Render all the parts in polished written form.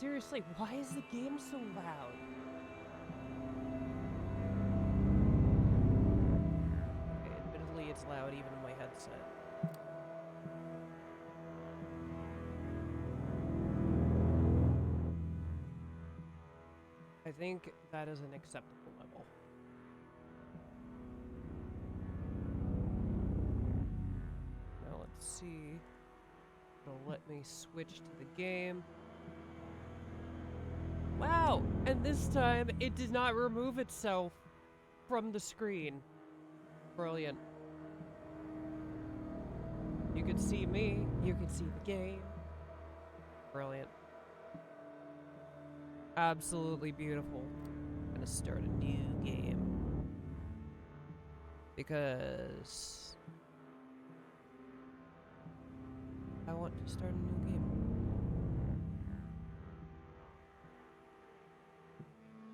seriously, why is the game so loud? Okay, admittedly, it's loud even in my headset. I think that is an acceptable level. Now let's see. It'll let me switch to the game. Wow! And this time, it did not remove itself from the screen. Brilliant. You can see me. You can see the game. Brilliant. Absolutely beautiful. I'm gonna start a new game. Because I want to start a new game.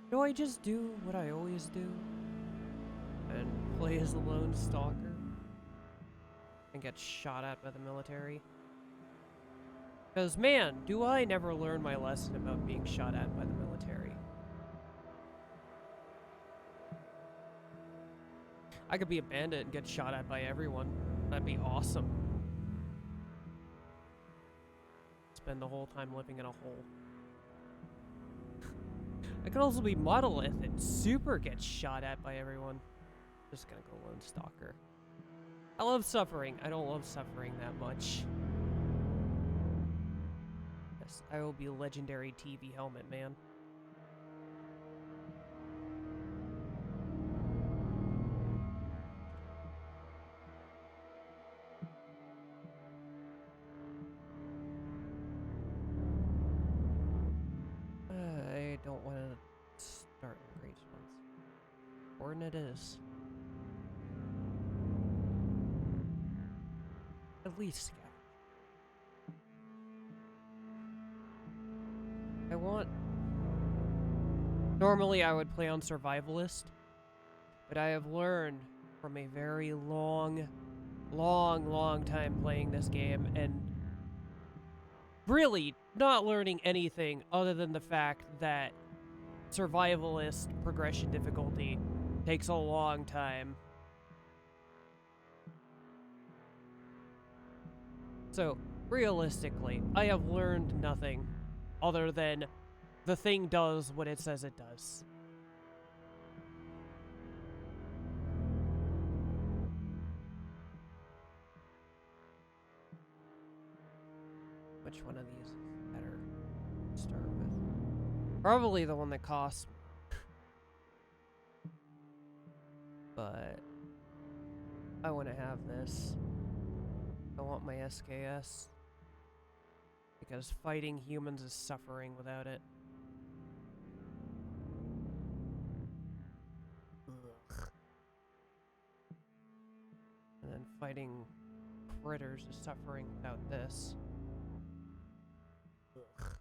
Do I just do what I always do? And play as a lone stalker? And get shot at by the military? Because, man, do I never learn my lesson about being shot at by the military. I could be a bandit and get shot at by everyone. That'd be awesome. Spend the whole time living in a hole. I could also be monolith and super get shot at by everyone. Just gonna go lone stalker. I love suffering. I don't love suffering that much. Yes, I will be legendary TV helmet man. I don't want to start in great ones. Coordinate is. At least scout. I want... Normally I would play on survivalist, but I have learned from a very long time playing this game and really not learning anything other than the fact that survivalist progression difficulty takes a long time. So, realistically, I have learned nothing other than the thing does what it says it does. Which one of these is better to start with? Probably the one that costs. But I want to have this. I want my SKS. Because fighting humans is suffering without it. Ugh. And then fighting critters is suffering without this. Ugh.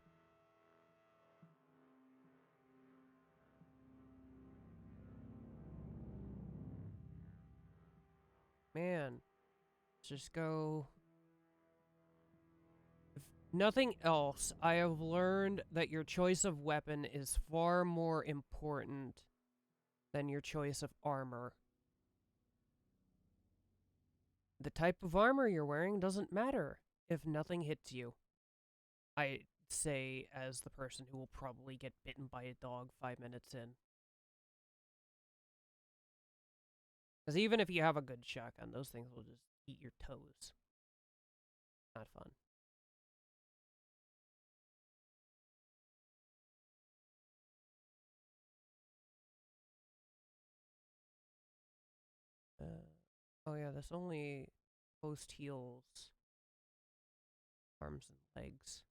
Man, just go. If nothing else, I have learned that your choice of weapon is far more important than your choice of armor. The type of armor you're wearing doesn't matter if nothing hits you. I say as the person who will probably get bitten by a dog 5 minutes in. Because even if you have a good shotgun, those things will just eat your toes. Not fun. Oh yeah, this only post heals arms and legs.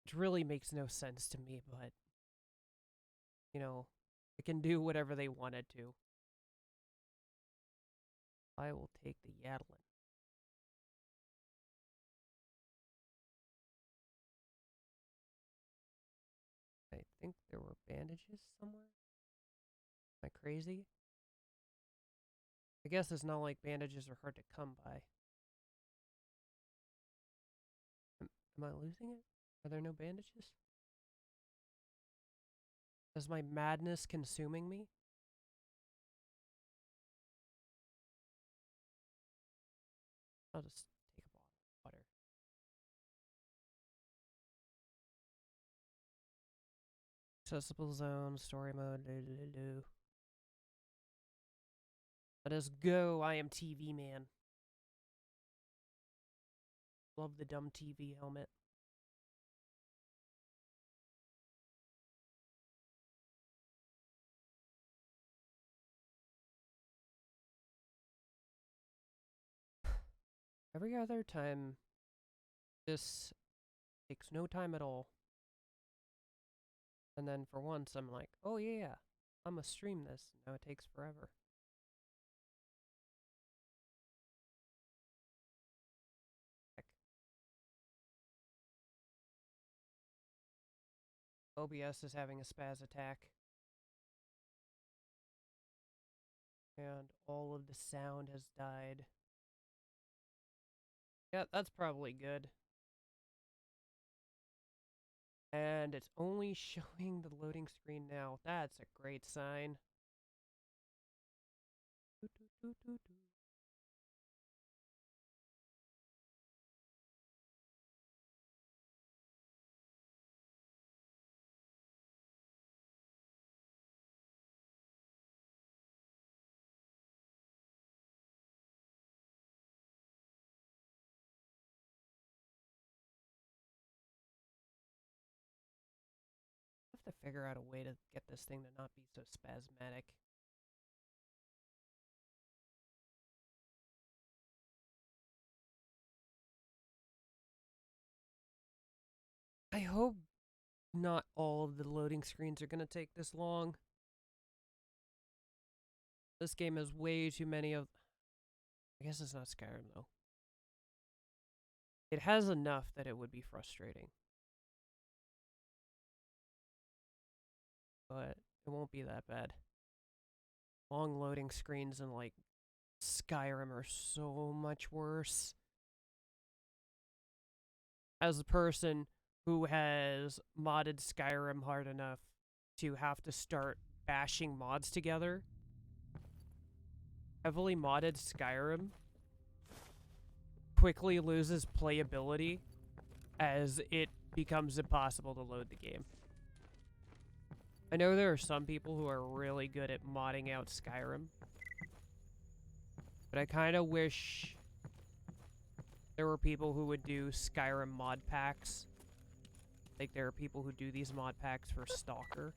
Which really makes no sense to me, but you know, it can do whatever they wanted to. I will take the Yatlin. I think there were bandages somewhere. Am I crazy? I guess it's not like bandages are hard to come by. Am I losing it? Are there no bandages? Is my madness consuming me? I'll just take a bottle of water. Accessible zone, story mode, Let us go, I am TV man. Love the dumb TV helmet. Every other time, this takes no time at all. And then for once, I'm like, oh yeah, I'm gonna stream this. Now it takes forever. Heck. OBS is having a spaz attack. And all of the sound has died. Yeah, that's probably good. And it's only showing the loading screen now. That's a great sign. I have to figure out a way to get this thing to not be so spasmodic. I hope not all of the loading screens are going to take this long. This game has way too many of... I guess it's not Skyrim, though. It has enough that it would be frustrating. But it won't be that bad. Long loading screens in, like, Skyrim are so much worse. As a person who has modded Skyrim hard enough to have to start bashing mods together, heavily modded Skyrim quickly loses playability as it becomes impossible to load the game. I know there are some people who are really good at modding out Skyrim, but I kind of wish there were people who would do Skyrim mod packs. Like, there are people who do these mod packs for S.T.A.L.K.E.R.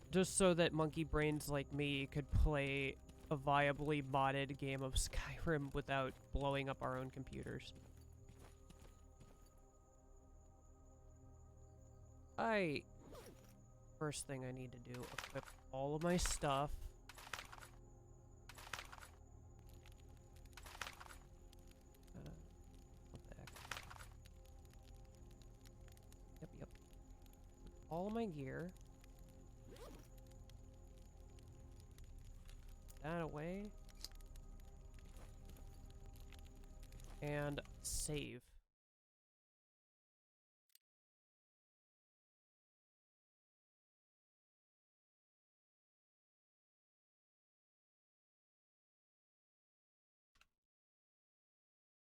Just so that monkey brains like me could play a viably modded game of Skyrim without blowing up our own computers. First thing I need to do, equip all of my stuff. What the heck? Yep. All of my gear. That away. And save.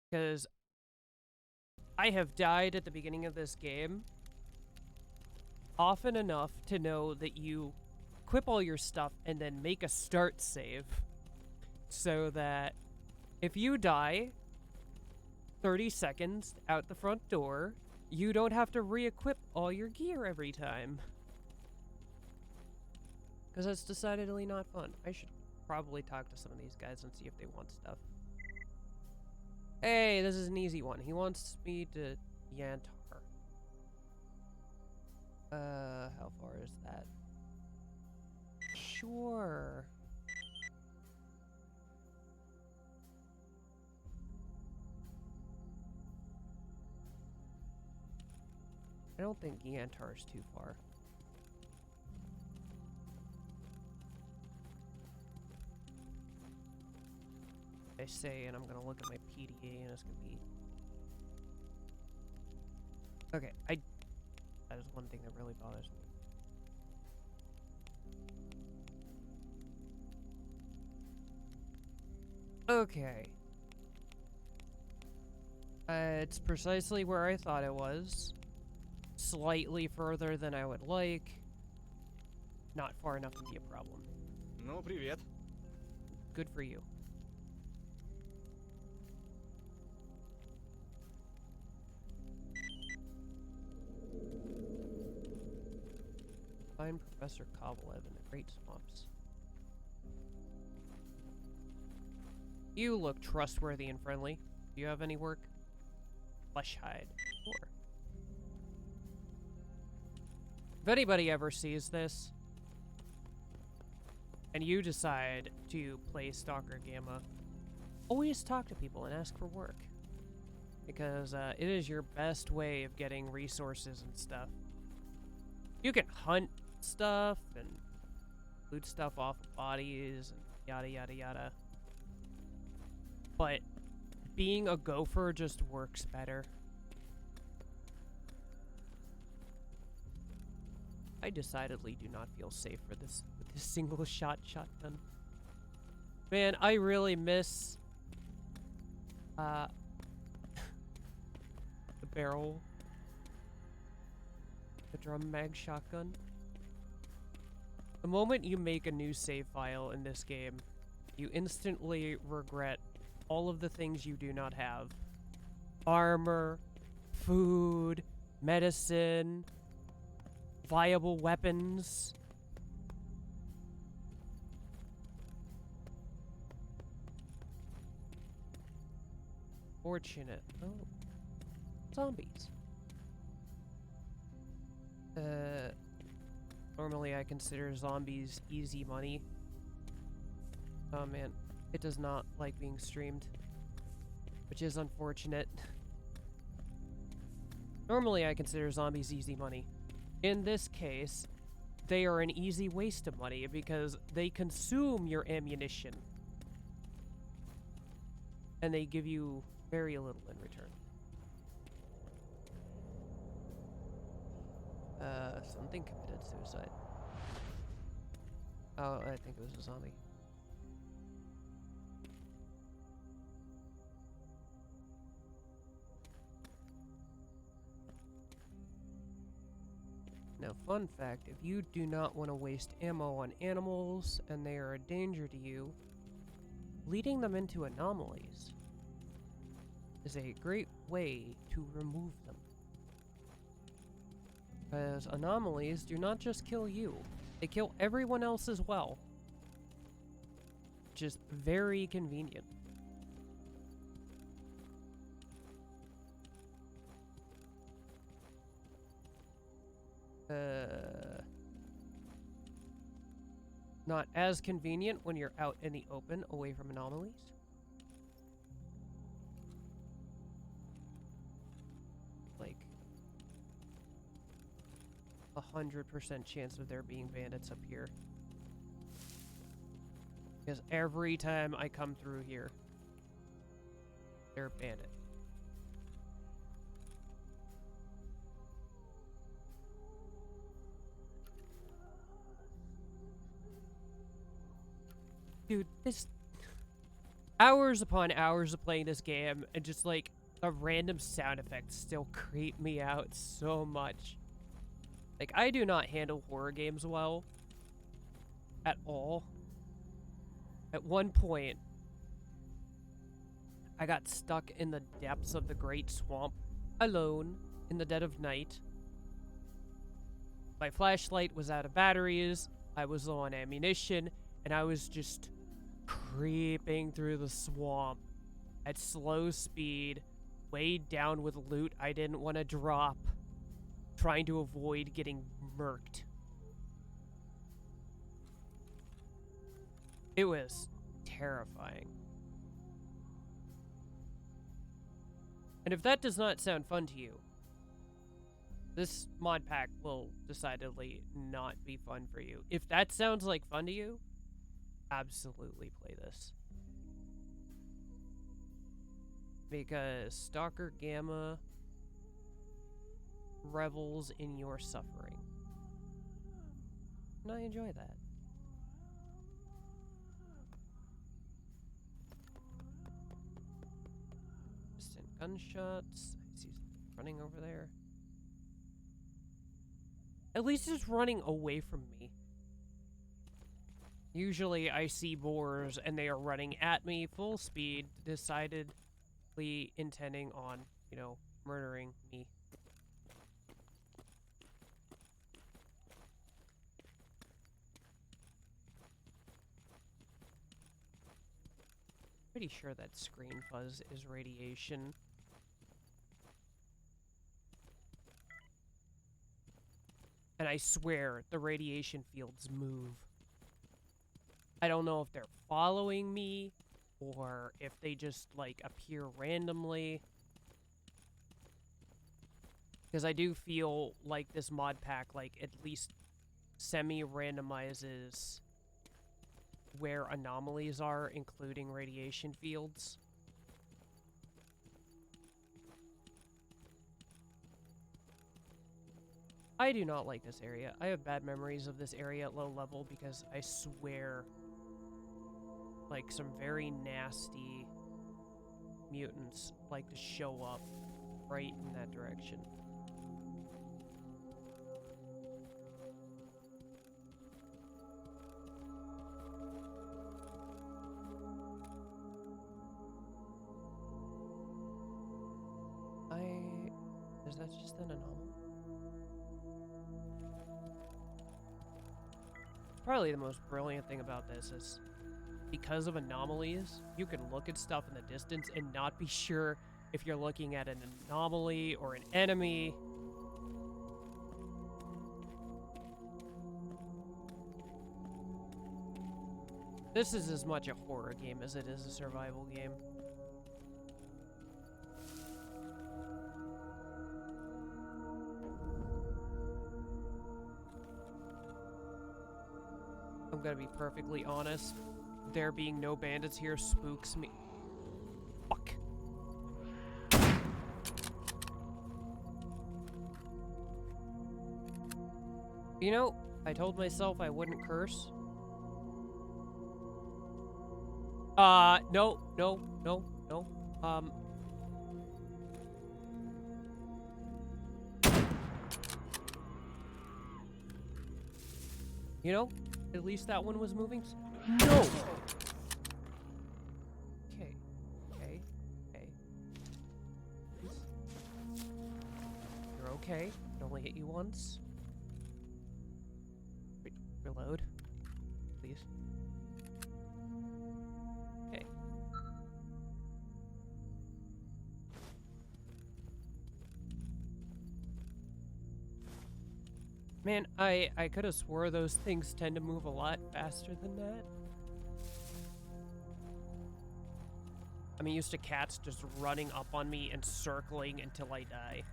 Because I have died at the beginning of this game often enough to know that you equip all your stuff and then make a start save so that if you die 30 seconds out the front door, you don't have to re-equip all your gear every time. Because that's decidedly not fun. I should probably talk to some of these guys and see if they want stuff. Hey, this is an easy one. He wants me to Yantar. How far is that? Sure. I don't think Yantar is too far. I say, and I'm gonna look at my PDA, and it's gonna be... Okay, That is one thing that really bothers me. Okay. It's precisely where I thought it was. Slightly further than I would like. Not far enough to be a problem. Ну, привет. Good for you. Find Professor Kovalev in the Great Swamps. You look trustworthy and friendly. Do you have any work? Flesh hide. Sure. If anybody ever sees this, and you decide to play Stalker Gamma, always talk to people and ask for work. Because it is your best way of getting resources and stuff. You can hunt stuff and loot stuff off of bodies and yada yada yada. But being a gopher just works better. I decidedly do not feel safe with this single shot shotgun. Man, I really miss the barrel. The drum mag shotgun. The moment you make a new save file in this game, you instantly regret all of the things you do not have. Armor, food, medicine, viable weapons. Fortunate. Oh. Zombies. Normally I consider zombies easy money. Oh man, it does not like being streamed, which is unfortunate. Normally I consider zombies easy money. In this case, they are an easy waste of money because they consume your ammunition. And they give you very little in return. Something committed suicide. Oh, I think it was a zombie. Now, fun fact, if you do not want to waste ammo on animals and they are a danger to you, leading them into anomalies is a great way to remove them. Because anomalies do not just kill you, they kill everyone else as well. Which is very convenient. Not as convenient when you're out in the open, away from anomalies. Like 100% chance of there being bandits up here. Because every time I come through here, they're bandit. Dude, this... hours upon hours of playing this game, and just like, a random sound effects still creep me out so much. Like, I do not handle horror games well. At all. At one point, I got stuck in the depths of the Great Swamp, alone, in the dead of night. My flashlight was out of batteries, I was low on ammunition, and I was just creeping through the swamp at slow speed, weighed down with loot I didn't want to drop, trying to avoid getting murked. It was terrifying. And if that does not sound fun to you, this mod pack will decidedly not be fun for you. If that sounds like fun to you, absolutely play this. Because Stalker Gamma revels in your suffering. And I enjoy that. Distant gunshots. I see something running over there. At least it's running away from me. Usually I see boars and they are running at me full speed, decidedly intending on, you know, murdering me. Pretty sure that screen fuzz is radiation. And I swear the radiation fields move. I don't know if they're following me or if they just, like, appear randomly. Because I do feel like this mod pack, like, at least semi-randomizes where anomalies are, including radiation fields. I do not like this area. I have bad memories of this area at low level because I swear, like, some very nasty mutants like to show up right in that direction. Is that just an anomaly? Probably the most brilliant thing about this is because of anomalies, you can look at stuff in the distance and not be sure if you're looking at an anomaly or an enemy. This is as much a horror game as it is a survival game. I'm gonna be perfectly honest. There being no bandits here spooks me. Fuck. You know, I told myself I wouldn't curse. No. You know, at least that one was moving. No! Okay. You're okay. It only hit you once. Reload. Please. Okay. Man, I could have swore those things tend to move a lot faster than that. I'm used to cats just running up on me and circling until I die.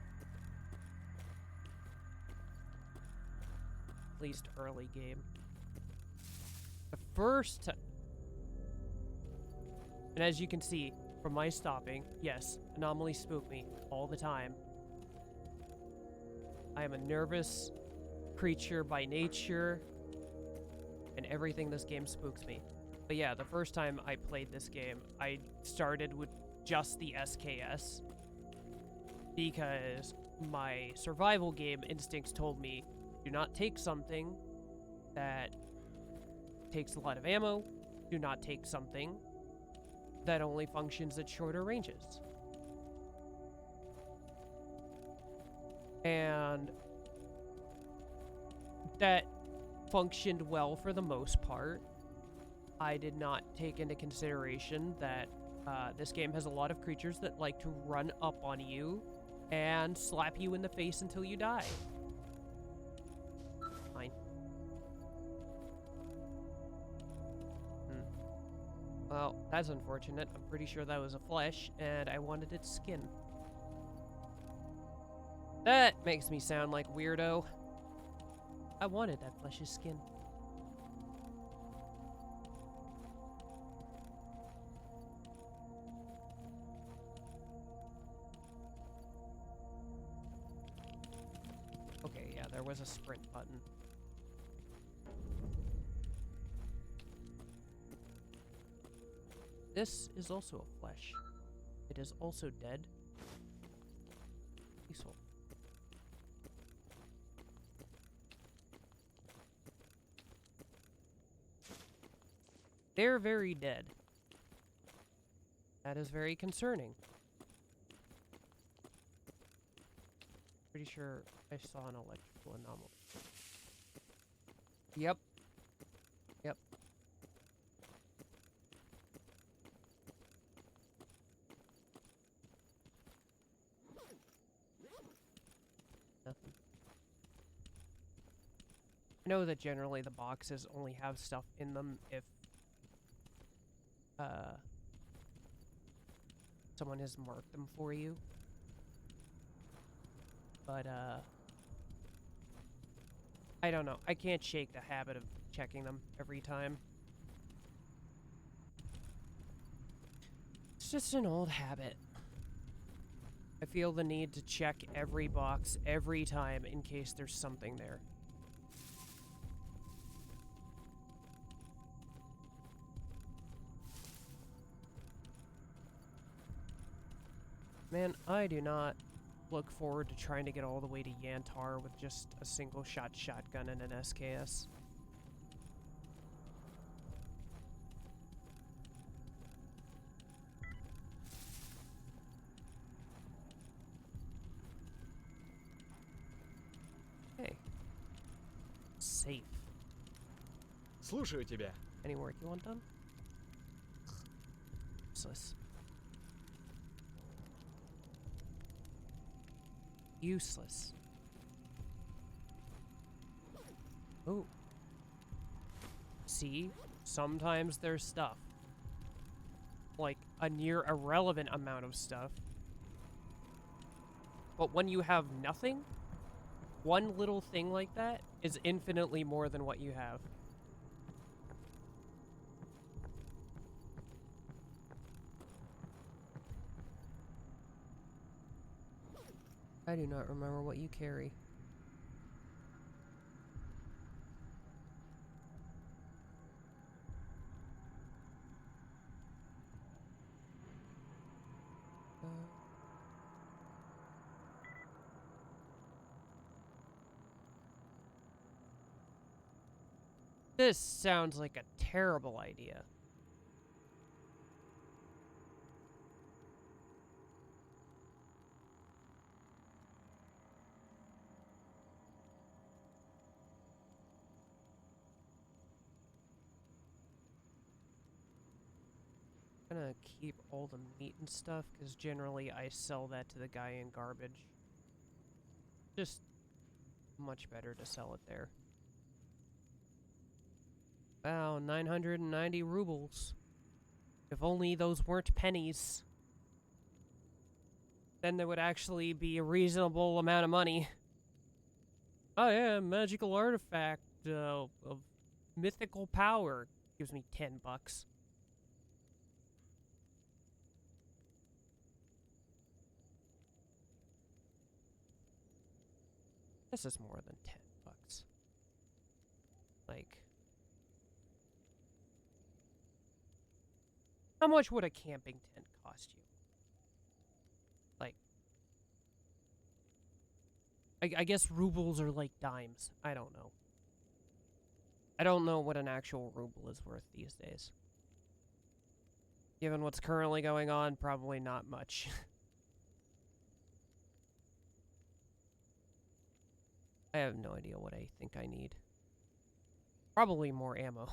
At least early game. The first time. And as you can see from my stopping, yes, anomalies spook me all the time. I am a nervous creature by nature, and everything this game spooks me. But yeah, the first time I played this game, I started with just the SKS because my survival game instincts told me, do not take something that takes a lot of ammo, do not take something that only functions at shorter ranges. And that functioned well for the most part. I did not take into consideration that this game has a lot of creatures that like to run up on you and slap you in the face until you die. Fine. Well, that's unfortunate. I'm pretty sure that was a flesh, and I wanted its skin. That makes me sound like weirdo. I wanted that flesh's skin. there was a sprint button. This is also a flesh. It is also dead. Peaceful. They're very dead. That is very concerning. Pretty sure I saw an electrical anomaly. Yep. Yep. Nothing. I know that generally the boxes only have stuff in them if someone has marked them for you. But I don't know. I can't shake the habit of checking them every time. It's just an old habit. I feel the need to check every box every time in case there's something there. Man, I do not look forward to trying to get all the way to Yantar with just a single shot shotgun and an SKS. Hey. Safe. Слушаю тебя. Any work you want done? Useless. Useless. Oh. See? Sometimes there's stuff. Like, a near irrelevant amount of stuff. But when you have nothing, one little thing like that is infinitely more than what you have. I do not remember what you carry. This sounds like a terrible idea. I'm gonna keep all the meat and stuff, because generally I sell that to the guy in garbage. Just much better to sell it there. Wow, 990 rubles. If only those weren't pennies. Then there would actually be a reasonable amount of money. Oh yeah, magical artifact of mythical power. Gives me $10. This is more than $10. Like, how much would a camping tent cost you? Like, I guess rubles are like dimes. I don't know. I don't know what an actual ruble is worth these days. Given what's currently going on, probably not much. I have no idea what I think I need. Probably more ammo.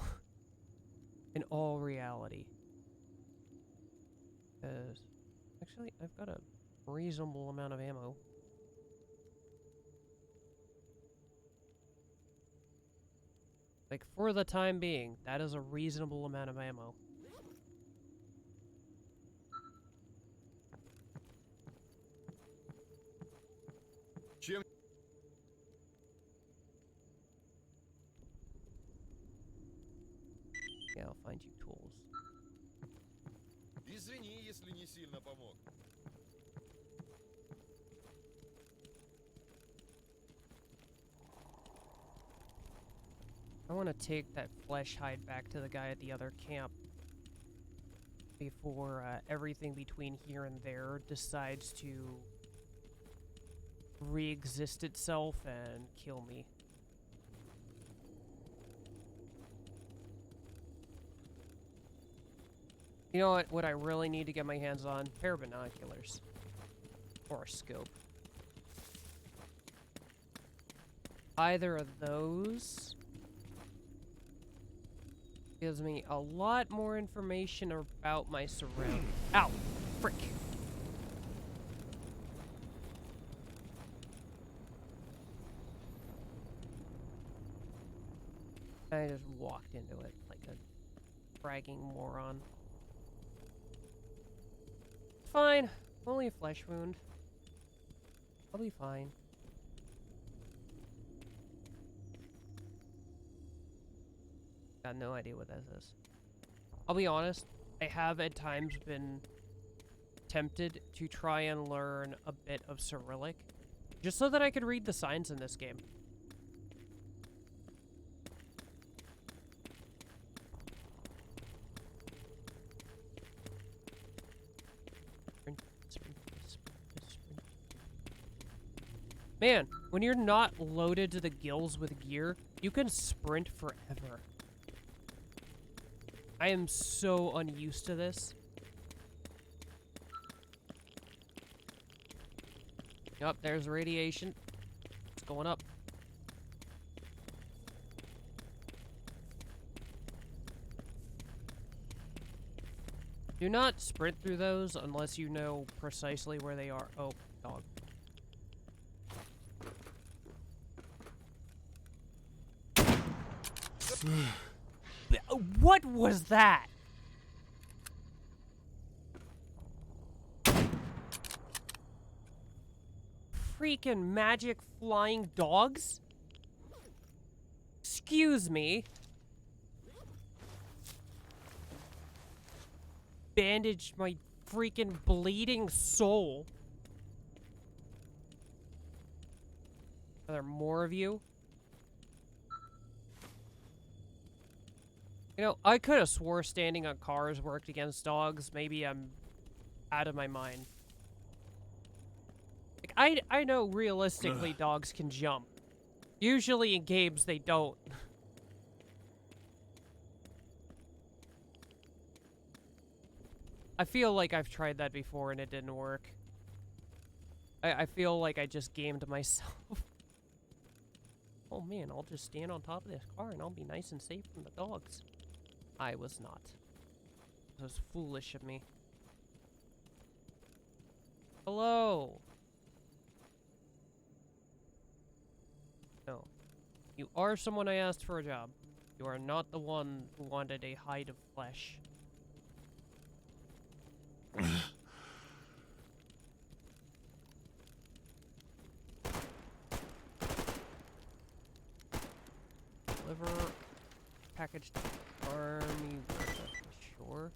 In all reality. Actually, I've got a reasonable amount of ammo. Like, for the time being, that is a reasonable amount of ammo. Чем? Yeah, I'll find you tools. Извини, если не сильно помог. I want to take that flesh hide back to the guy at the other camp before everything between here and there decides to re-exist itself and kill me. You know what I really need to get my hands on? Pair of binoculars. Or a scope. Either of those gives me a lot more information about my surroundings. Ow! Frick! I just walked into it like a bragging moron. It's fine. Only a flesh wound. I'll be fine. Got no idea what that is. I'll be honest, I have at times been tempted to try and learn a bit of Cyrillic, just so that I could read the signs in this game. Man, when you're not loaded to the gills with gear, you can sprint forever. I am so unused to this. Yup, there's radiation. It's going up. Do not sprint through those unless you know precisely where they are. Oh, dog. What was that? Freaking magic flying dogs? Excuse me. Bandage my freaking bleeding soul. Are there more of you? You know, I could have swore standing on cars worked against dogs. Maybe I'm out of my mind. Like, I know realistically dogs can jump. Usually in games they don't. I feel like I've tried that before and it didn't work. I feel like I just gamed myself. Oh man, I'll just stand on top of this car and I'll be nice and safe from the dogs. I was not. It was foolish of me. Hello. No. You are someone I asked for a job. You are not the one who wanted a hide of flesh. Deliver package to army worker. Sure.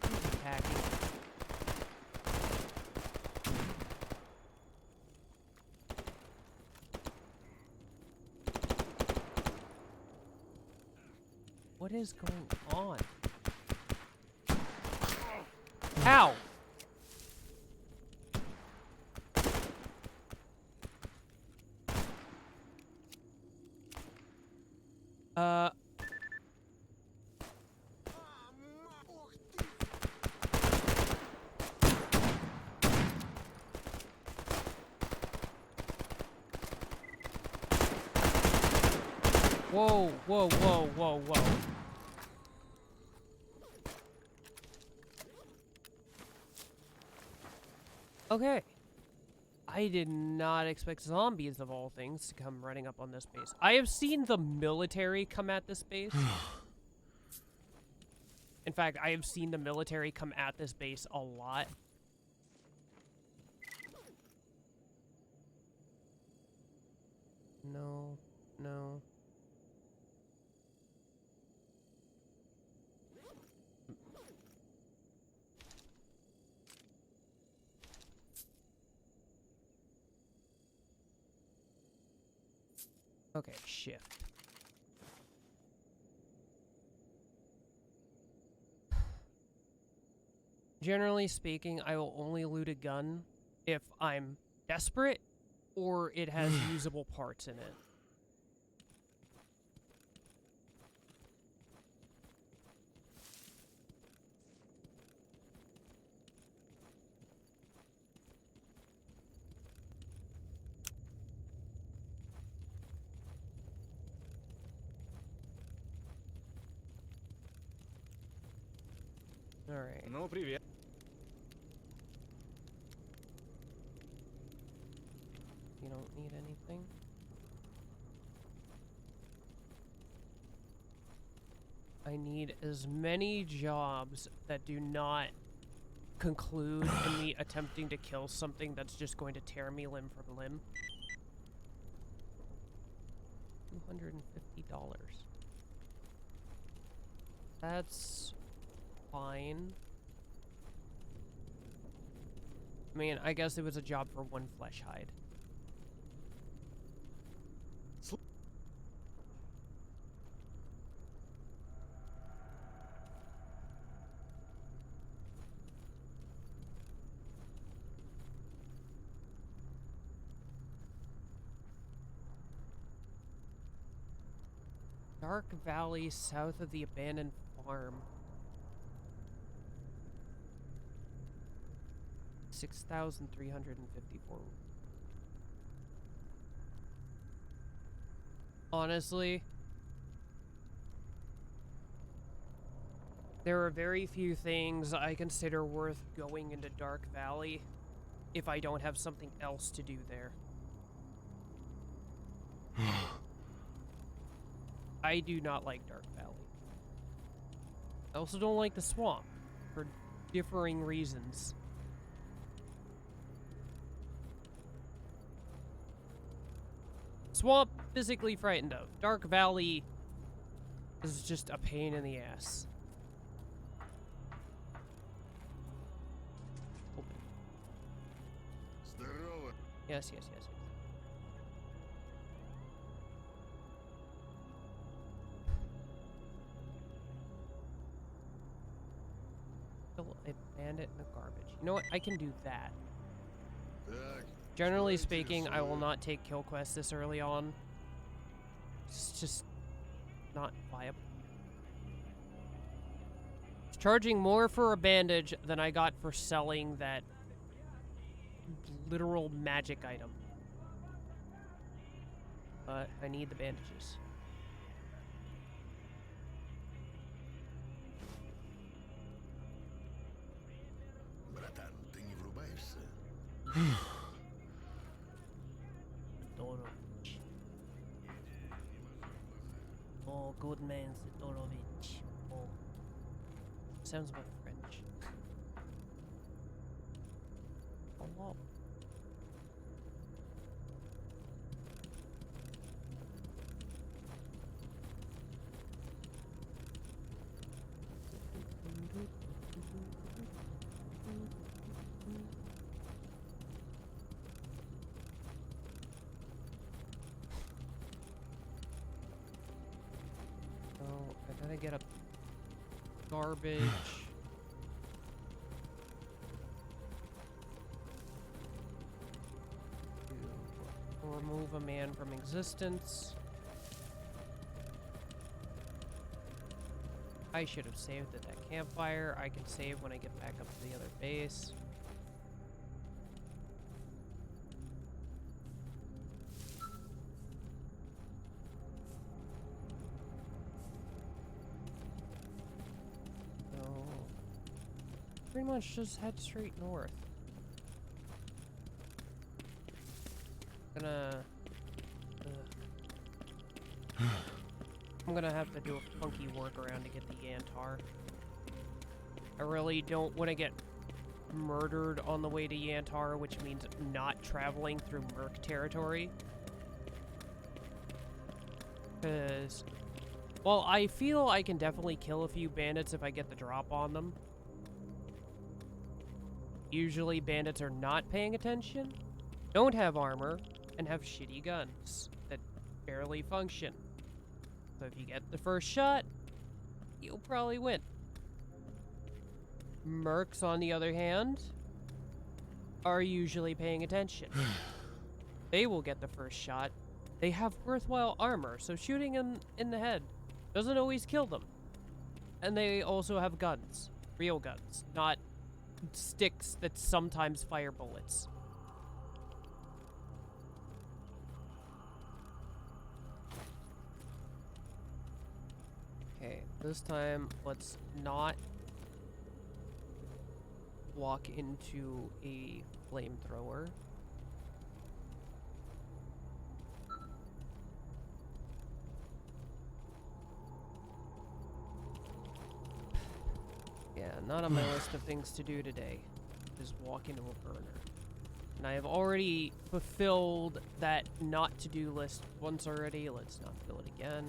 Who's attacking? What is going on? Ow! Whoa, whoa, whoa, whoa, whoa. Okay. I did not expect zombies, of all things, to come running up on this base. I have seen the military come at this base. In fact, I have seen the military come at this base a lot. No, no. Okay, shift. Generally speaking, I will only loot a gun if I'm desperate or it has usable parts in it. Alright. Ну, привет. You don't need anything? I need as many jobs that do not conclude in me attempting to kill something that's just going to tear me limb from limb. $250. That's fine. I mean, I guess it was a job for one flesh hide. Dark Valley south of the abandoned farm. 6,354. Honestly, there are very few things I consider worth going into Dark Valley if I don't have something else to do there. I do not like Dark Valley. I also don't like the swamp, for differing reasons. Swamp, physically frightened of. Dark Valley is just a pain in the ass. Open. Здорово. Yes, yes, yes, yes. Kill a bandit in the garbage. You know what? I can do that. Так, Generally что speaking, I will интересует? not take kill quests this early on. It's just not viable. It's charging more for a bandage than I got for selling that literal magic item. But I need the bandages. Братан, ты не врубаешься? Sidorovich. Oh, good man, Sidorovich. Oh. Sounds about French. Hello. Oh, I gotta get a garbage. To remove a man from existence. I should have saved at that campfire. I can save when I get back up to the other base. So, pretty much just head straight north. I'm gonna have to do a funky workaround to get the Yantar. I really don't want to get murdered on the way to Yantar, which means not traveling through Merc territory. Because, well, I feel I can definitely kill a few bandits if I get the drop on them. Usually bandits are not paying attention, don't have armor, and have shitty guns that barely function. So if you get the first shot, you'll probably win. Mercs, on the other hand, are usually paying attention. They will get the first shot. They have worthwhile armor, so shooting them in the head doesn't always kill them. And they also have guns. Real guns, not sticks that sometimes fire bullets. Okay, this time let's not walk into a flamethrower. Yeah, not on my list of things to do today. Is walk into a burner. And I have already fulfilled that not to do list once already. Let's not fill it again.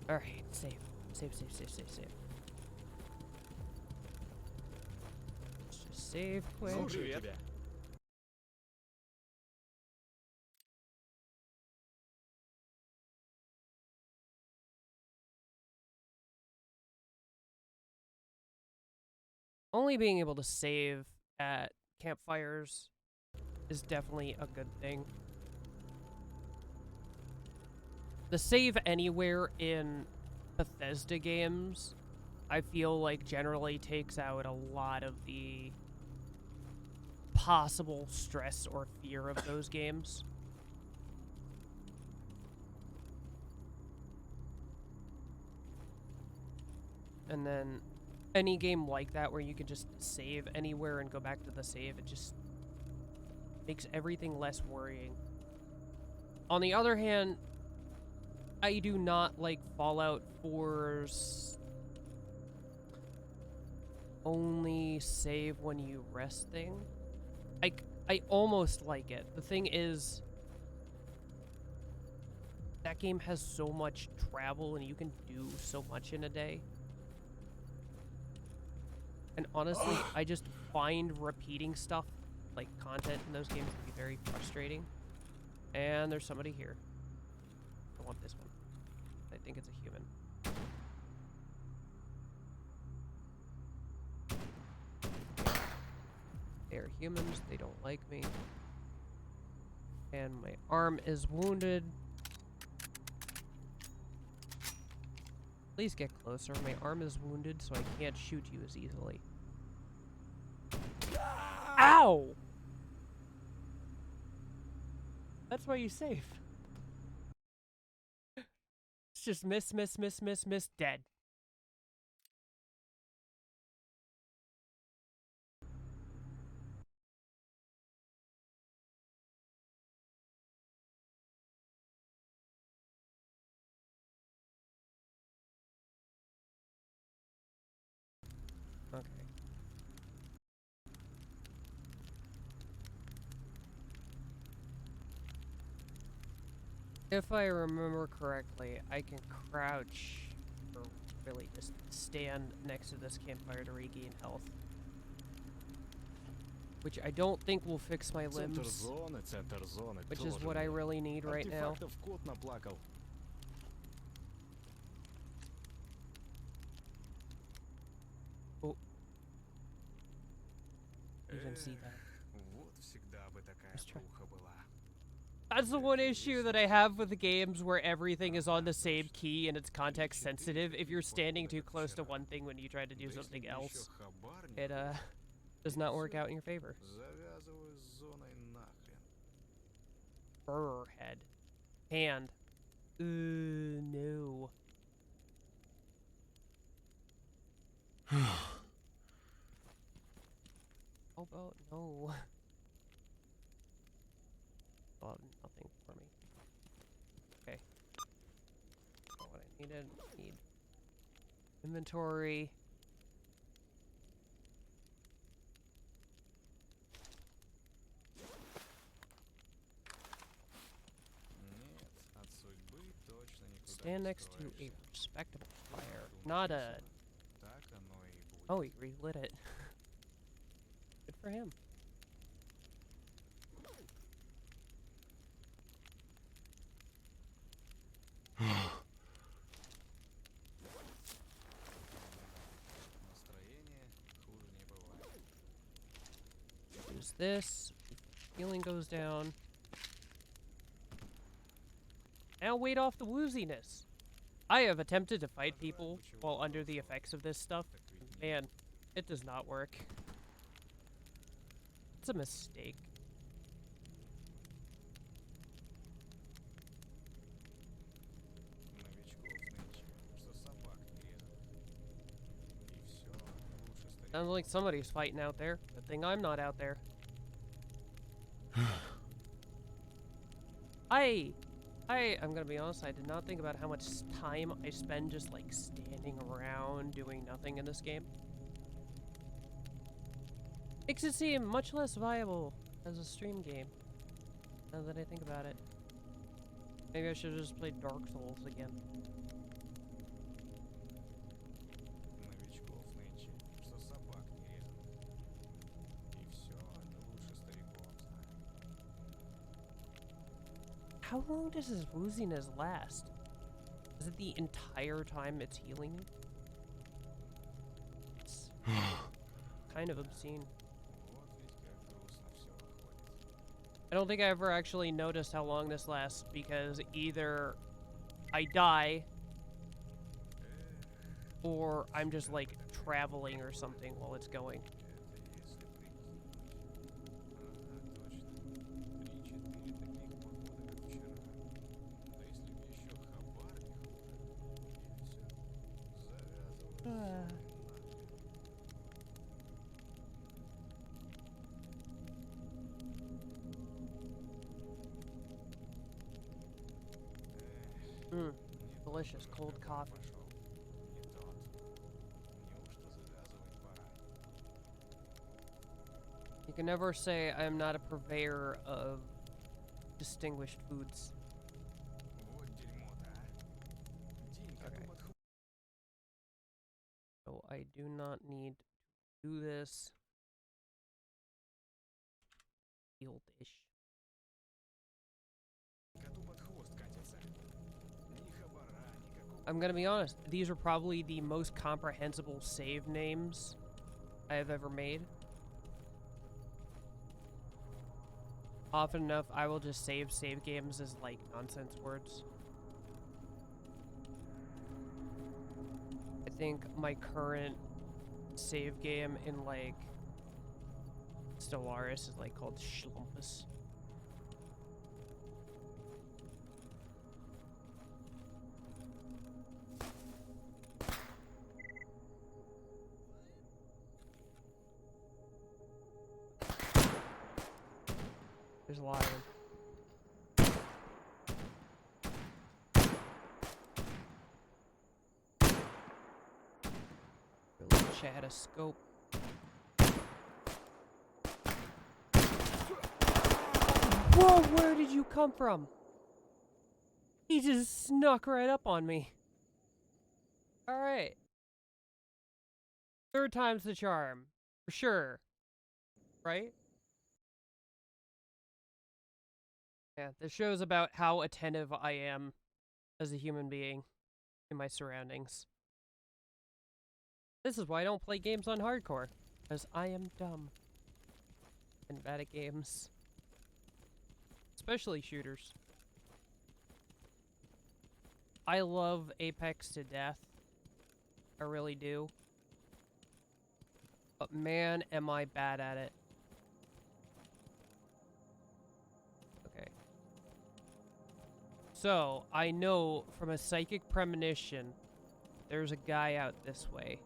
Alright, save. Save. Let's just save quick. Слушаю тебя. Only being able to save at campfires is definitely a good thing. The save anywhere in Bethesda games, I feel like generally takes out a lot of the possible stress or fear of those games. And then any game like that where you can just save anywhere and go back to the save, it just makes everything less worrying. On the other hand, I do not like Fallout 4's only save when you rest thing. I almost like it. The thing is, that game has so much travel and you can do so much in a day. And honestly, I just find repeating stuff, like content in those games, to be very frustrating. And there's somebody here. I want this one. I think it's a human. They're humans, they don't like me. And my arm is wounded. Please get closer. My arm is wounded, so I can't shoot you as easily. Ow! That's why you save. It's just miss, dead. Okay. If I remember correctly, I can crouch, or really just stand next to this campfire to regain health. Which I don't think will fix my limbs, which is what I really need right now. Кот наплакал. Oh. You can see that. Вот всегда бы такая Let's try. плуха была. That's the one issue that I have with the games where everything is on the same key and it's context sensitive. If you're standing too close to one thing when you try to do something else, it does not work out in your favor. Завязывай с зоной нахрен. Burr head. Hand. No. How about no? Well, nothing for me. Okay. Not what I needed. Need inventory. Нет, от судьбы точно никуда Stand не next to a скроешься. respectable fire. Not a... Так оно и будет. Oh, he relit it. Good for him. Настроение хуже не бывает. Use this. Healing goes down. Now wait off the wooziness. I have attempted to fight people while under the effects of this stuff. Man, it does not work. It's a mistake. Sounds like somebody's fighting out there. Good thing I'm not out there. I'm gonna be honest, I did not think about how much time I spend just like standing around doing nothing in this game. Makes it seem much less viable as a stream game. Now that I think about it. Maybe I should have just played Dark Souls again. Новичков нынче, что собак не резано. И все, они лучше стариков знают. How long does this wooziness last? Is it the entire time it's healing me? It's kind of obscene. Вот ведь как грустно все выходит. I don't think I ever actually noticed how long this lasts because either I die or I'm just like traveling or something while it's going. Это если прикинуть. Ага, точно. 3-4 таких похода, как вчера. Да если б еще хабар не хуже. И все. Завязываю все нахрен. Delicious cold coffee. Пошел. Не тот. Неужто завязывать пора? You can never say I am not a purveyor of distinguished foods. Вот дерьмо-то, а. День как Okay. ободху. So I do not need to do this. Field-ish. Коту под хвост катится. Ни хабара, никакого. I'm gonna be honest, these are probably the most comprehensible save names I have ever made. Often enough, I will just save games as like nonsense words. I think my current save game in like S.T.A.L.K.E.R is like called Schlumpus. There's a lot of them. Really chat a scope. Whoa, where did you come from? He just snuck right up on me. Alright. Third time's the charm. For sure. Right? Yeah, this show's about how attentive I am as a human being in my surroundings. This is why I don't play games on hardcore, because I am dumb and bad at games. Especially shooters. I love Apex to death. I really do. But man, am I bad at it. Okay. So, I know from a psychic premonition, there's a guy out this way.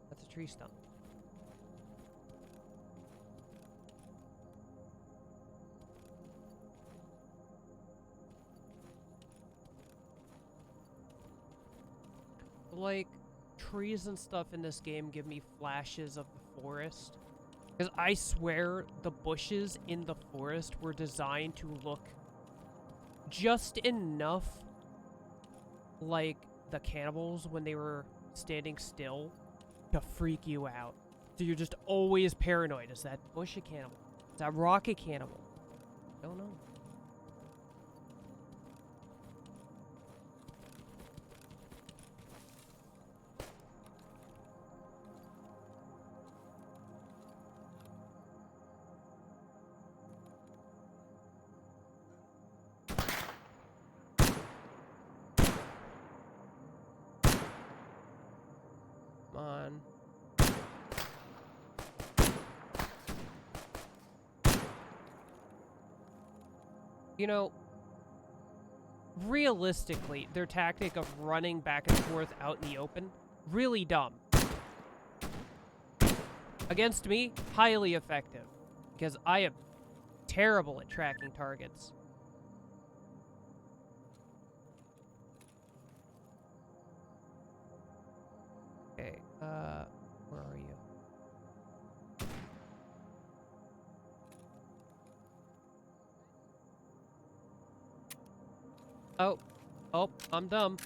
That's a tree stump. Like, trees and stuff in this game give me flashes of the forest. Because I swear the bushes in the forest were designed to look just enough like the cannibals when they were standing still to freak you out. So you're just always paranoid. Is that bush a cannibal? Is that rock a cannibal? I don't know. Come on. You know, realistically, their tactic of running back and forth out in the open, really dumb. Against me, highly effective. Because I am terrible at tracking targets. Okay, where are you? Oh, I'm dumb.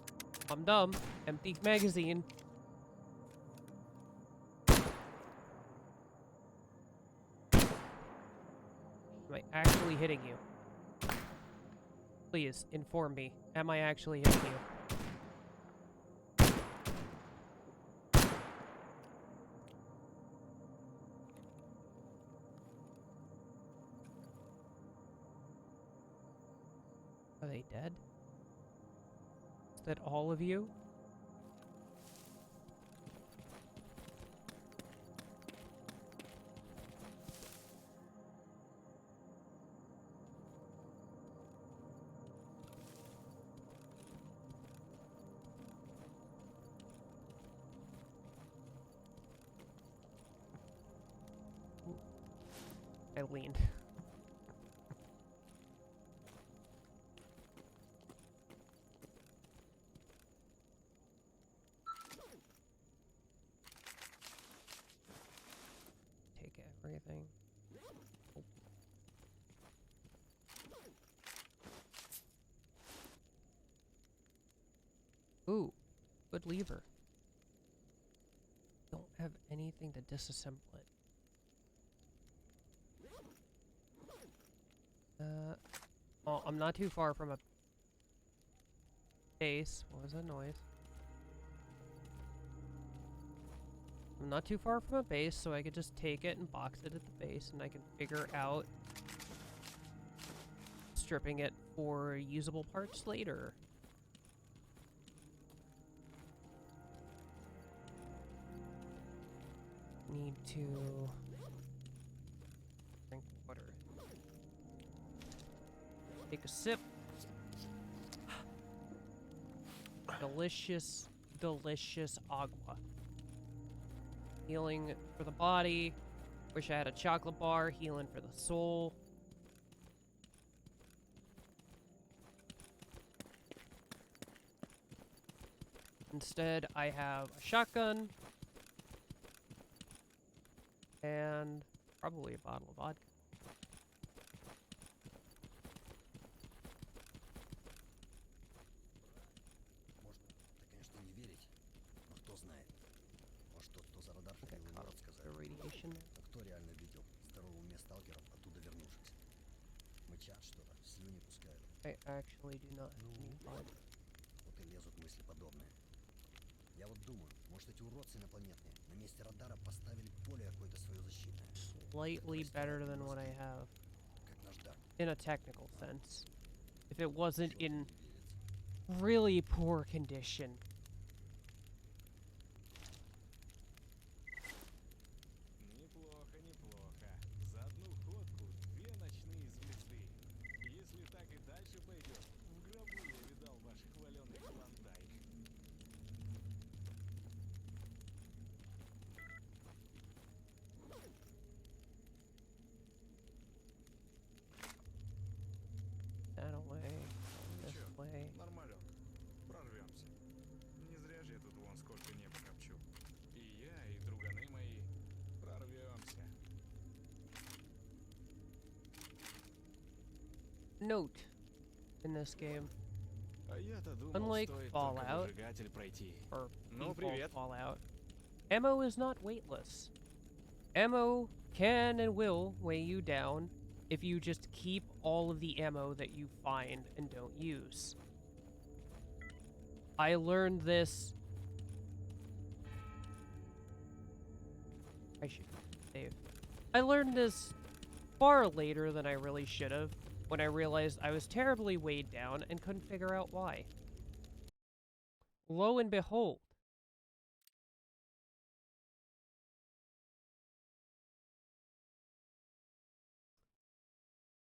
I'm dumb. Empty magazine. Am I actually hitting you? Please, inform me. Am I actually hitting you? Are they dead? Is that all of you? I leaned. Take everything. Oh. Ooh, good lever. Don't have anything to disassemble it. Oh, I'm not too far from a base. What was that noise? I'm not too far from a base, so I could just take it and box it at the base, and I can figure out stripping it for usable parts later. Need to drink water. Take a sip. Delicious, delicious agua. Healing for the body. Wish I had a chocolate bar. Healing for the soul. Instead, I have a shotgun. And probably a bottle of vodka. Можно, конечно, не верить, но кто знает. Может, тот, кто за радар Okay, шумел, caught может the сказать. radiation. А кто реально видел здорового уме сталкеров, оттуда вернувшихся? Мычат что-то, слюни пускают. I actually do not have any Ну, vodka. вот и лезут мысли подобные. Я вот думаю, может, эти уродцы инопланетные на месте радара поставили поле какое-то свое защитное. Slightly better than what I have. Как наш дар. In a technical sense. If it wasn't Чего-то in не верится. really poor condition. Неплохо, неплохо. За одну ходку 2 ночные звезды. Если так и дальше пойдет, в гробу я видал ваш хваленый клондайк. That away. This Ничего, way. нормалек. Прорвемся. Не зря же я тут вон сколько неба копчу. И я, и друганы мои. Прорвемся. Note. in this game. А я-то думал, Unlike стоит только Fallout, выжигатель пройти. or Ну, default привет. Fallout, ammo is not weightless. Ammo can and will weigh you down if you just keep all of the ammo that you find and don't use. I learned this. I should save. I learned this far later than I really should have, when I realized I was terribly weighed down and couldn't figure out why. Lo and behold,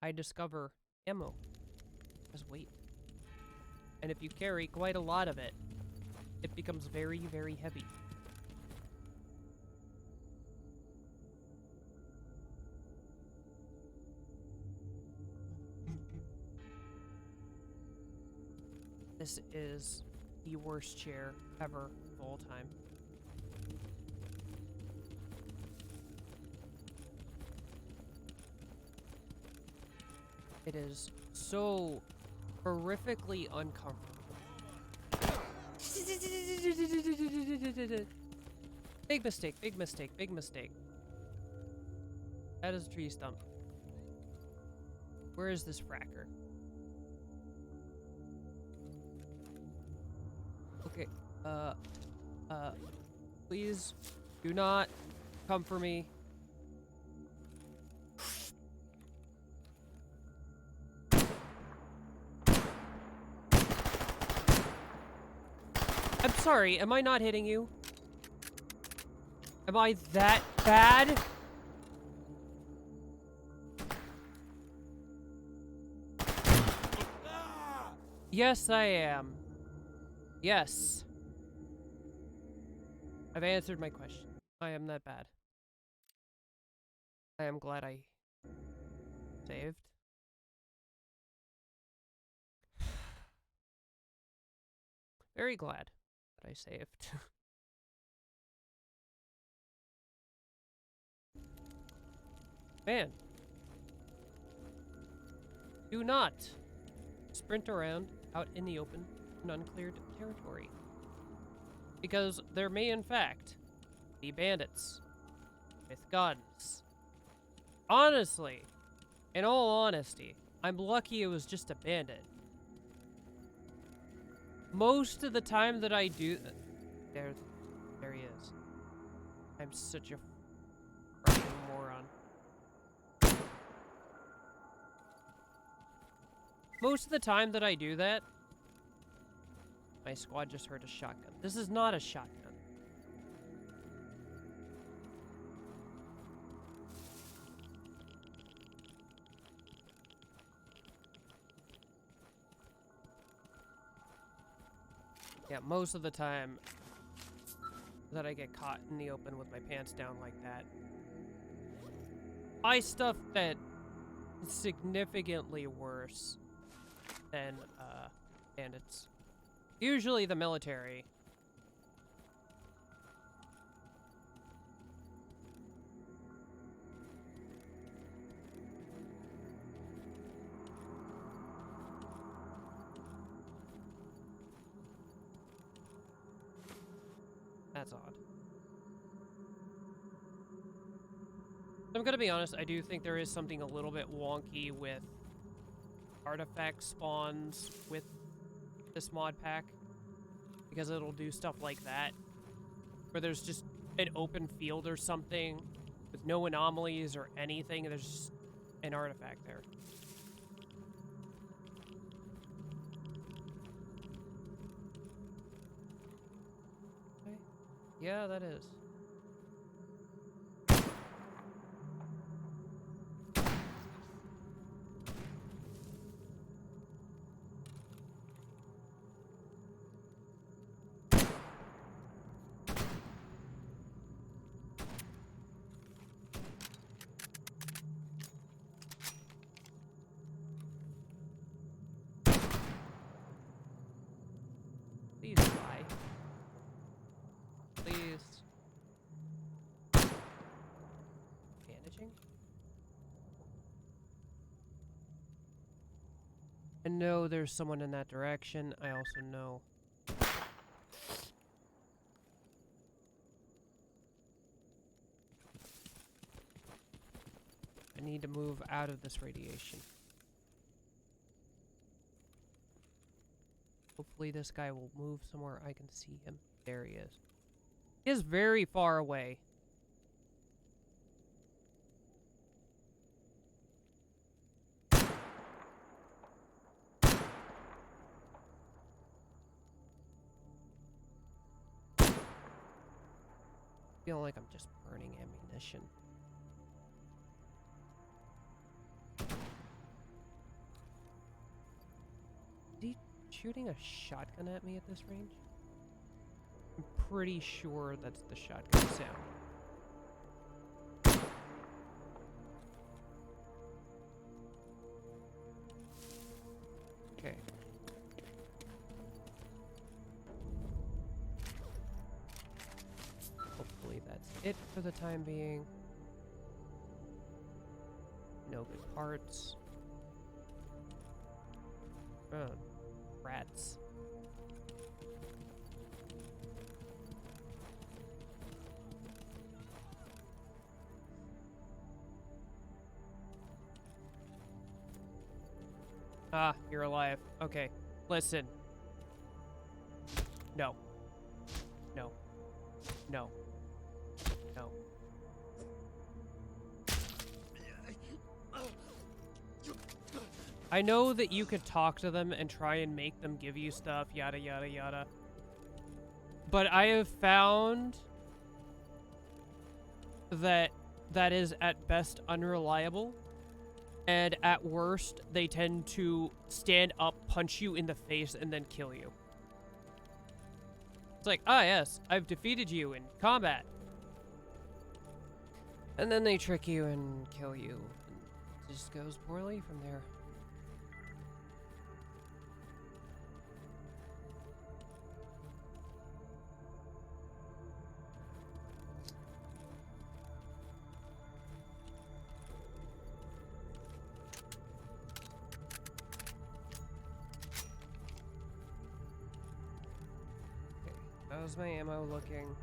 I discover ammo as weight. And if you carry quite a lot of it, it becomes very, very heavy. This is the worst chair ever of all time. It is so horrifically uncomfortable. Big mistake, big mistake, big mistake. That is a tree stump. Where is this fracker? Okay, please do not come for me. I'm sorry, am I not hitting you? Am I that bad? Yes, I am. Yes. I've answered my question. I am that bad. I am glad I saved. Very glad that I saved. Man. Do not sprint around out in the open in uncleared territory. Because there may, in fact, be bandits with guns. Honestly, in all honesty, I'm lucky it was just a bandit. Most of the time that I do... There he is. I'm such a fucking moron. Most of the time that I do that, my squad just heard a shotgun. This is not a shotgun. Yeah, most of the time that I get caught in the open with my pants down like that, I stuff that is significantly worse than bandits. Usually the military. That's odd. I'm gonna be honest, I do think there is something a little bit wonky with artifact spawns with this mod pack. Because it'll do stuff like that. Where there's just an open field or something with no anomalies or anything, and there's just an artifact there. Okay. Yeah, that is. Please die. Please. Bandaging? And know there's someone in that direction. I also know. I need to move out of this radiation. Hopefully this guy will move somewhere I can see him. There he is. He is very far away. I feel like I'm just burning ammunition. Is he shooting a shotgun at me at this range? I'm pretty sure that's the shotgun sound. Okay. Hopefully that's it for the time being. No good parts. Oh, rats. Ah, you're alive. Okay, listen. No. No. No. No. I know that you could talk to them and try and make them give you stuff, yada yada yada. But I have found that that is at best unreliable. And at worst, they tend to stand up, punch you in the face, and then kill you. It's like, ah yes, I've defeated you in combat. And then they trick you and kill you. And it just goes poorly from there. Okay, how's my ammo looking?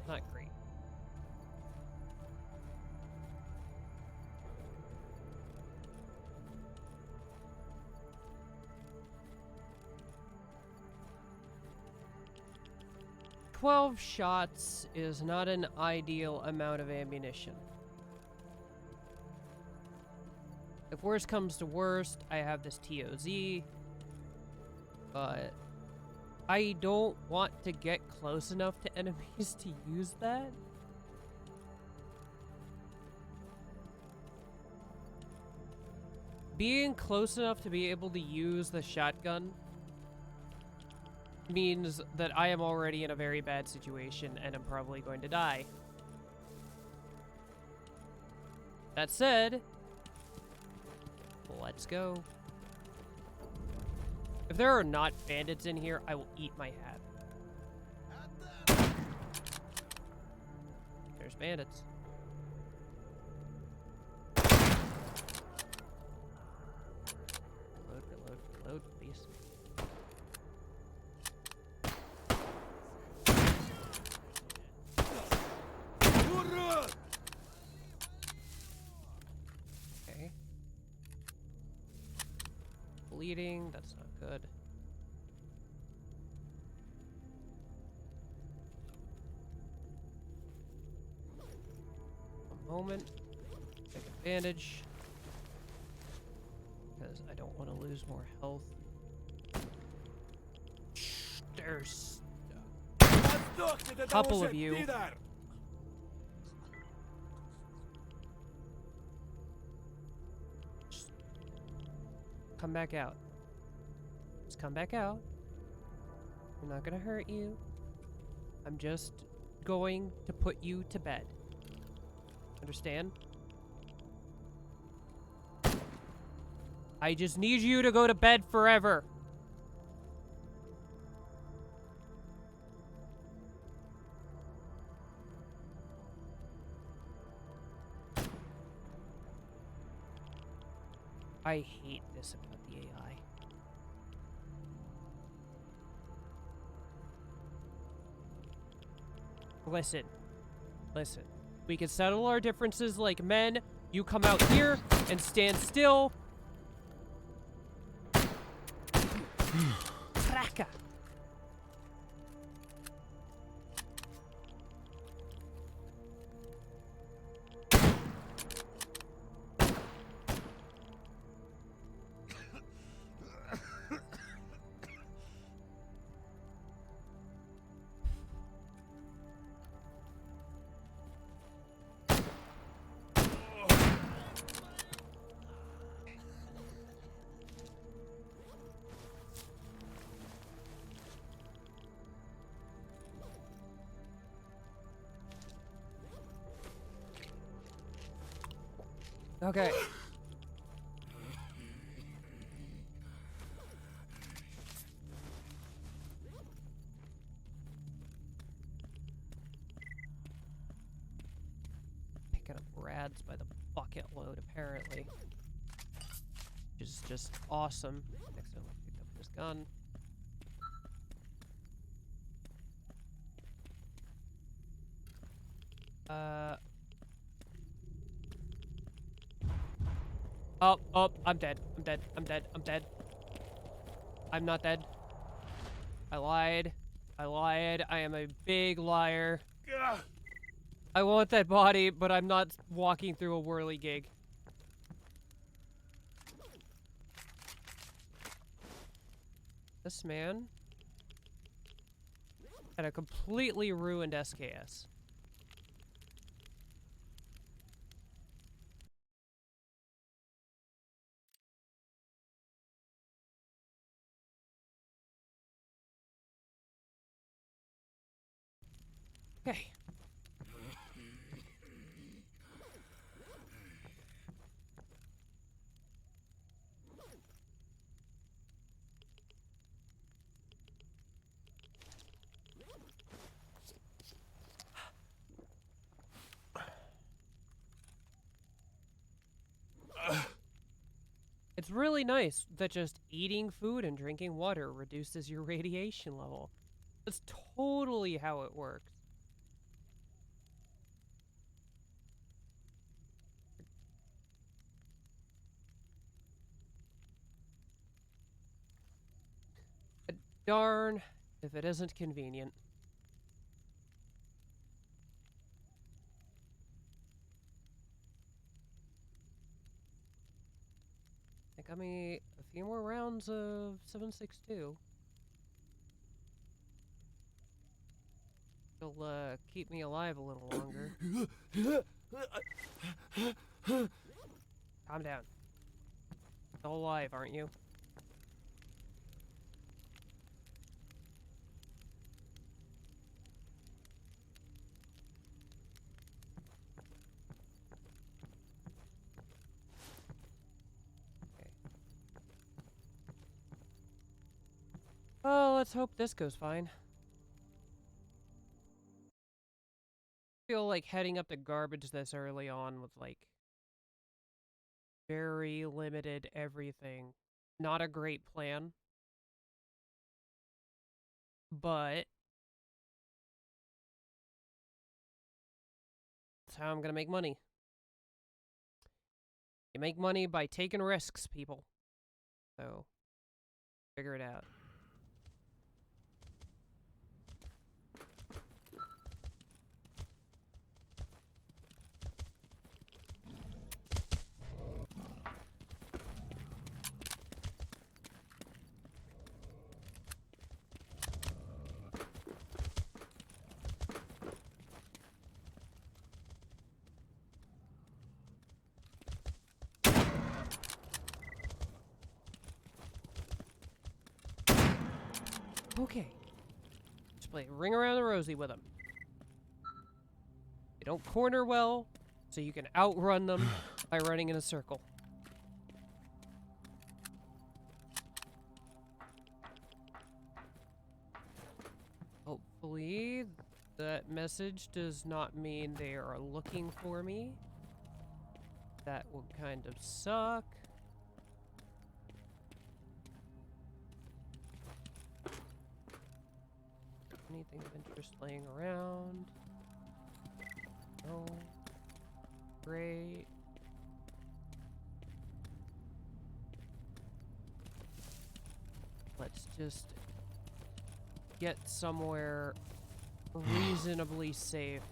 Not great. "12 shots is not an ideal amount of ammunition. If worst comes to worst, I have this TOZ, but I don't want to get close enough to enemies to use that. Being close enough to be able to use the shotgun means that I am already in a very bad situation and I'm probably going to die. That said, let's go. If there are not bandits in here, I will eat my hat. There's bandits. Reload, reload, reload, please. Okay. Bleeding, that's not good. A moment. Take a bandage. Because I don't want to lose more health. There's a couple of you. Just come back out. Just come back out. I'm not gonna hurt you. I'm just going to put you to bed. Understand? I just need you to go to bed forever. I hate this about the AI. Listen. Listen. We can settle our differences like men. You come out here and stand still. Cracker. Okay. Picking up rads by the bucket load, apparently. Which is just awesome. Next time, let's pick up this gun. Oh, I'm dead. I'm dead. I'm dead. I'm dead. I'm not dead. I lied. I lied. I am a big liar. I want that body, but I'm not walking through a whirligig. This man had a completely ruined SKS. Okay. It's really nice that just eating food and drinking water reduces your radiation level. That's totally how it works. But darn if it isn't convenient. It got me a few more rounds of 7.62. It'll keep me alive a little longer. Calm down. Still alive, aren't you? Okay. Well, let's hope this goes fine. I feel like heading up to garbage this early on with, like, very limited everything. Not a great plan. But that's how I'm gonna make money. You make money by taking risks, people. So, figure it out. Okay. Just play ring around the rosy with them. They don't corner well, so you can outrun them by running in a circle. Hopefully, that message does not mean they are looking for me. That would kind of suck. anything of interest laying around? No. Great. Let's just get somewhere reasonably safe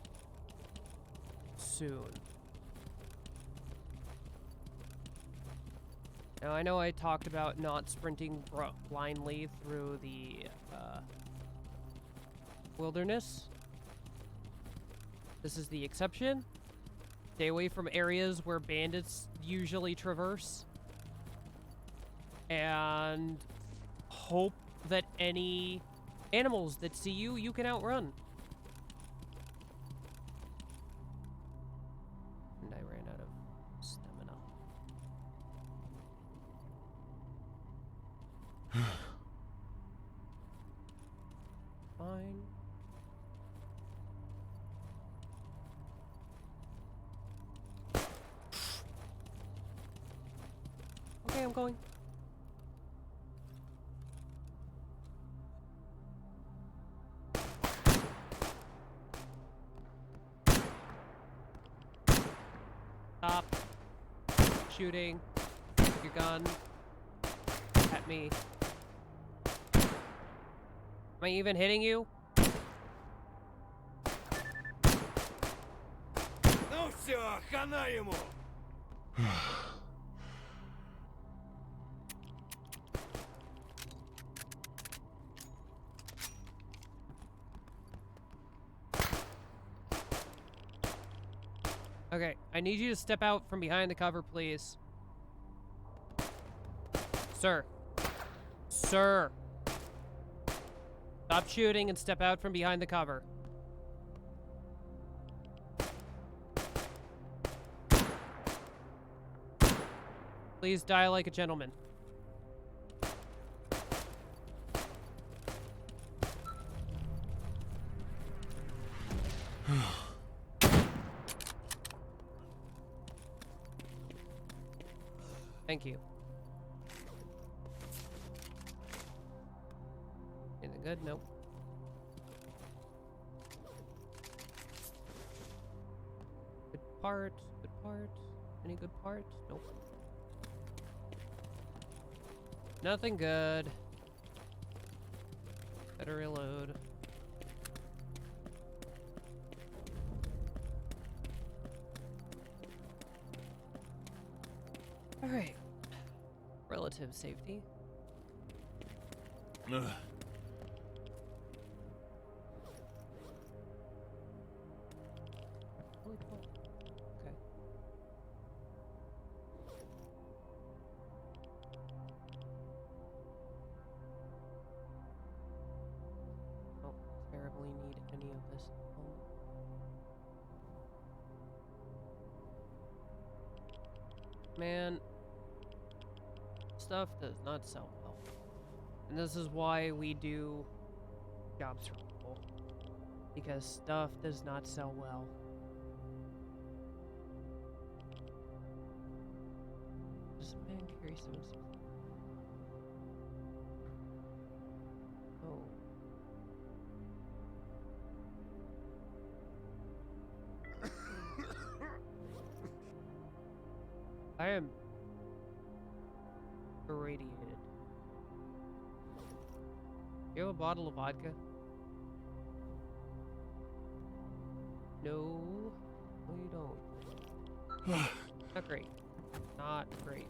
soon. Now, I know I talked about not sprinting blindly through the wilderness. This is the exception. Stay away from areas where bandits usually traverse. And hope that any animals that see you, you can outrun. And I ran out of stamina. Fine. Okay, I'm going. Stop shooting your gun at me. Am I even hitting you? Ну все, хана ему! Okay, I need you to step out from behind the cover, please. Sir. Sir. Stop shooting and step out from behind the cover. Please die like a gentleman. Thank you. Anything good? Nope. Good part. Good part. Any good part? Nope. Nothing good. Better reload. Alright. Relative safety. Holy cow. Okay. Don't terribly need any of this. Man, stuff does not sell well. And this is why we do jobs for people. Because stuff does not sell well. Does a man carry 760? Oh. I am irradiated. You have a bottle of vodka? No. No, you don't. Not great. Not great.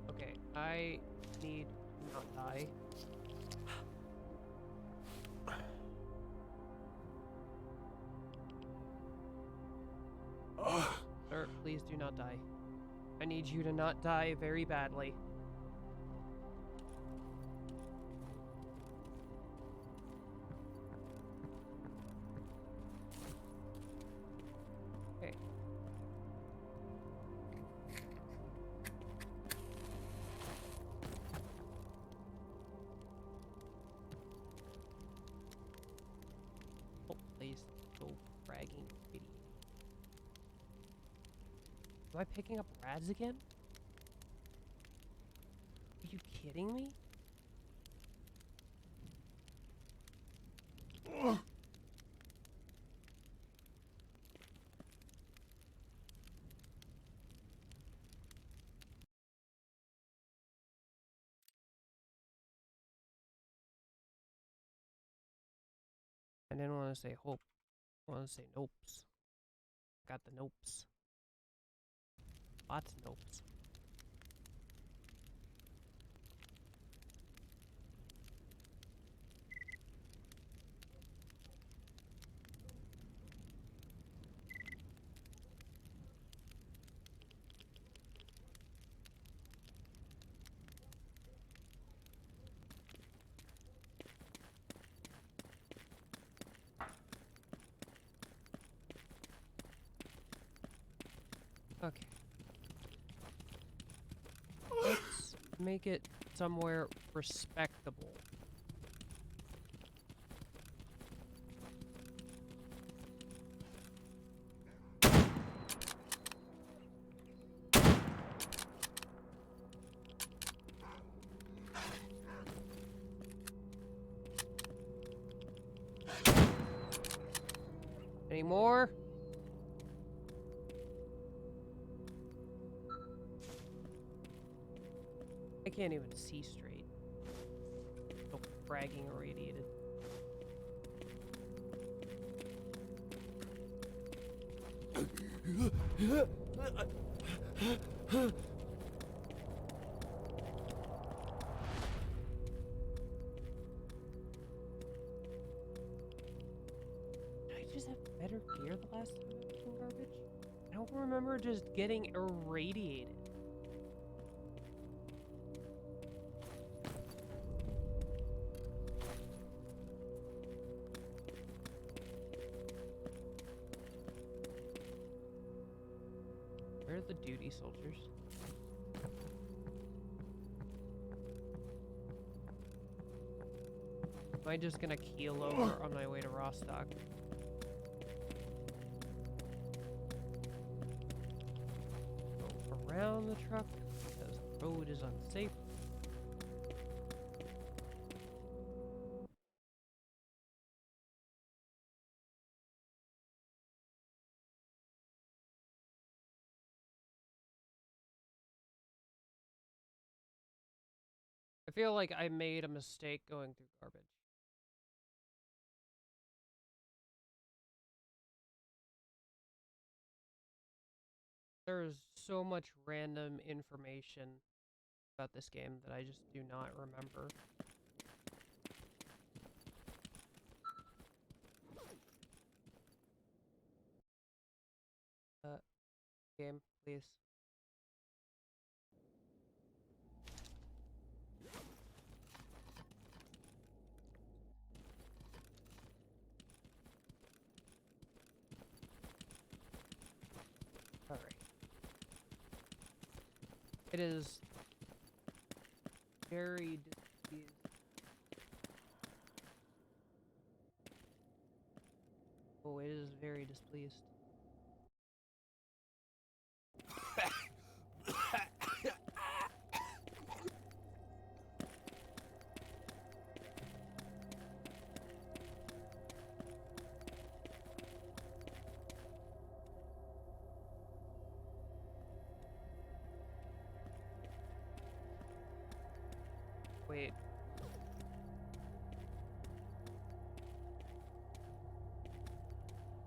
Okay, I need to not die. Sir, please do not die. I need you to not die very badly. fragging radiator. Am I picking up rads again? Are you kidding me? I didn't want to say hope. I want to say nopes. Got the nopes. Lots of nopes. Okay. Let's make it somewhere respectable. Any more? I can't even see straight. So fragging irradiated. Did I just have better gear the last time I was in garbage? I don't remember just getting irradiated. Where are the duty soldiers? Am I just gonna keel over on my way to Rostock? Go around the truck because the road is unsafe. I feel like I made a mistake going through garbage. There's so much random information about this game that I just do not remember. Game, please. Alright. It is very displeased. Oh, it is very displeased. Wait.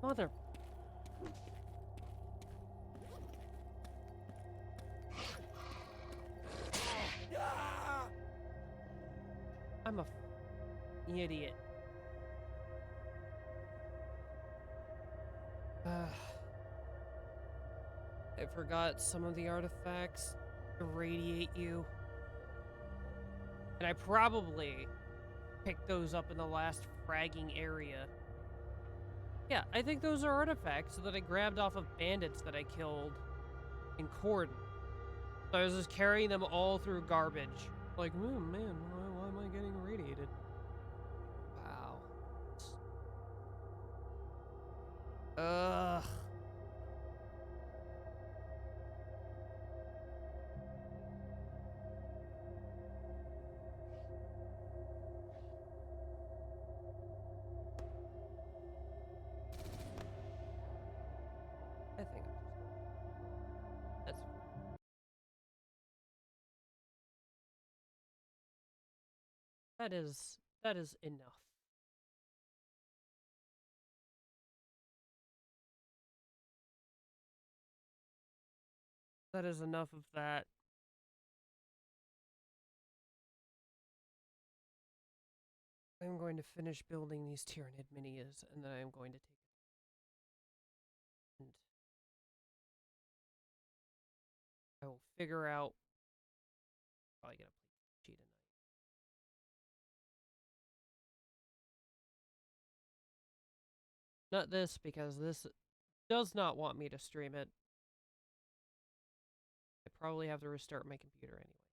Mother. I'm a idiot. I forgot some of the artifacts irradiate you. And I probably picked those up in the last fragging area. Yeah, I think those are artifacts that I grabbed off of bandits that I killed in Corden. So I was just carrying them all through garbage. Like, oh man, why am I getting irradiated? Wow. Ugh. I think I'm just gonna. That's fine. That is enough. That is enough of that. I'm going to finish building these Tyranid minis, and then I'm going to take and I will figure out. Probably gonna play G tonight. Not this because this does not want me to stream it. I probably have to restart my computer anyway.